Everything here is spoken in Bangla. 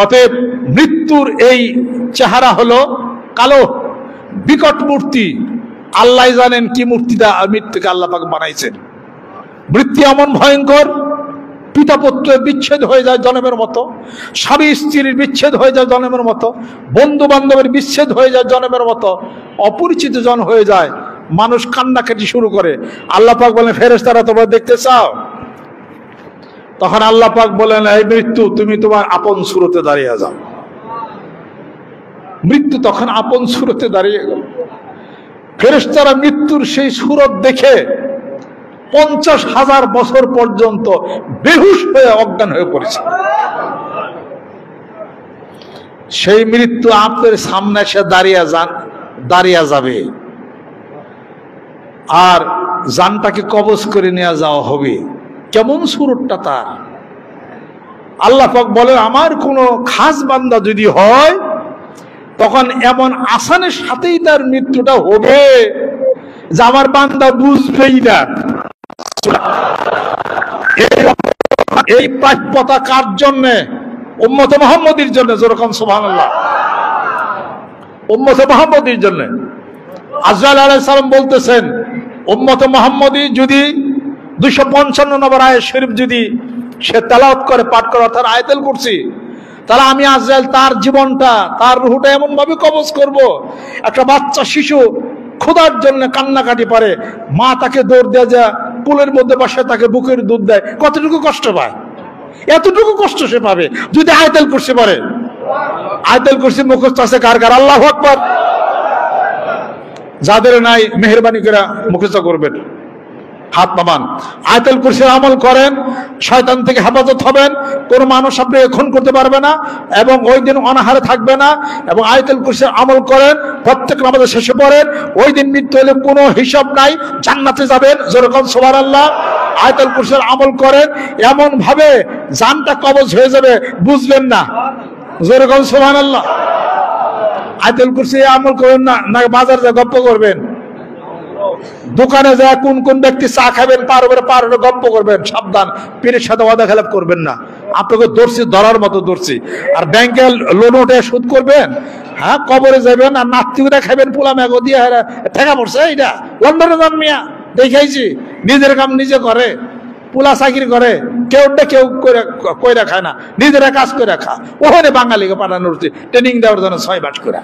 অতএব মৃত্যুর এই চেহারা হলো কালো বিকট মূর্তি। আল্লাহ জানেন কি মূর্তিটা মৃত্যুকে আল্লাহ পাক বানাইছেন। মৃত্যু এমন ভয়ঙ্কর, পিতা পুত্রের বিচ্ছেদ হয়ে যায় জন্মের মতো, স্বামী স্ত্রীর বিচ্ছেদ হয়ে যায় জন্মের মতো, বন্ধু বান্ধবের বিচ্ছেদ হয়ে যায় জন্মের মতো, অপরিচিত জন হয়ে যায়, মানুষ কান্নাকাটি শুরু করে। আল্লাহ পাক বলেন, ফেরেশতারা তোমরা দেখতে চাও? তখন আল্লাহ পাক বলেন, এই মৃত্যু তুমি তোমার আপন সুরতে দাঁড়িয়ে যাও। মৃত্যু তখন আপন সুরতে দাঁড়িয়ে গেল। ফেরেশতারা মৃত্যুর সেই সুরত দেখে 50,000 বছর পর্যন্ত বেহুশ হয়ে অজ্ঞান হয়ে পড়েছে। সেই মৃত্যু আপনার সামনে এসে দাঁড়িয়ে যাবে, আর জানটাকে কবজ করে নিয়ে যাওয়া হবে। কেমন সুরতটা তার! আল্লাহ পাক বলে, আমার কোনো খাস বান্দা যদি হয় তখন এমন আসানের সাথেই তার মৃত্যুটা হবে যে আমার বান্দা বুঝবেই না। এই প্রাপ্যতা কার জন্যে? উম্মতে মুহাম্মদীর জন্য। যেরকম সুবহানাল্লাহ, উম্মতে মুহাম্মদীর জন্য। আজরাইল আলাইহিস সালাম বলতেছেন, উম্মতে মুহাম্মদী যদি 255 নম্বর আয়াত শরীফ যদি সে তেলাওয়াত করে, পাঠ করে, অর্থাৎ আয়াতুল কুরসি, তাহলে আমি আজরাইল তার জীবনটা, তার রূহটা এমন ভাবে কবজ করব। একটা বাচ্চা শিশু ক্ষুধার জন্য কান্নাকাটি পারে, মা তাকে দৌড় দেওয়া যায়, কোলের মধ্যে বসে তাকে বুকের দুধ দেয়, কতটুকু কষ্ট পায়? এতটুকু কষ্ট সে পাবে যদি আয়াতুল কুরসি পড়ে। আয়াতুল কুরসি মুখস্থ আছে কার কার? আল্লাহু আকবার। যাদের নাই মেহেরবানি করে মুখস্থ করবেন, হাত নামান। আয়াতুল কুরসির আমল করেন, শয়তান থেকে হেফাজত হবেন, কোন মানুষ আপনি খুন করতে পারবে না, এবং ওই দিন অনাহারে থাকবে না। এবং আয়াতুল কুরসির আমল করেন, প্রত্যেক নামাজের শেষে পড়েন, ওই দিন মৃত্যু হলে কোনো হিসাব নাই, জান্নাতে যাবেন। যেরকম সুবহানাল্লাহ। আয়াতুল কুরসির আমল করেন, এমন ভাবে জানটা কবজ হয়ে যাবে, বুঝবেন না। যেরকম সুবহানাল্লাহ। আয়াতুল কুরসি আমল করেন না বাজার যা গপ্প করবেন, দোকানে যায় কোন কোন ব্যক্তি চা খাবেন পার গপ্প করবেন। সাবধান, পীরের সাথে ওয়াদা খেলাপ করবেন না। আপনাকে ধরার মতো ধরছি। আর ব্যাংকে লোন উঠে সুদ করবেন, হ্যাঁ, কবরে যাবেন আর নাস্তিকরা খাবেন পোলা ম্যাগো দিয়ে ঠেকা পড়ছে। এইটা লন্ডনে যান মিয়া, দেখাইছি, নিজের কাম নিজে করে, পোলা চাকরি করে, কেউ কইরা খায় না, নিজেরা কাজ করে খা। ওখানে বাঙালিকে পাঠানোর ট্রেনিং দেওয়ার জন্য 6 মাস করে।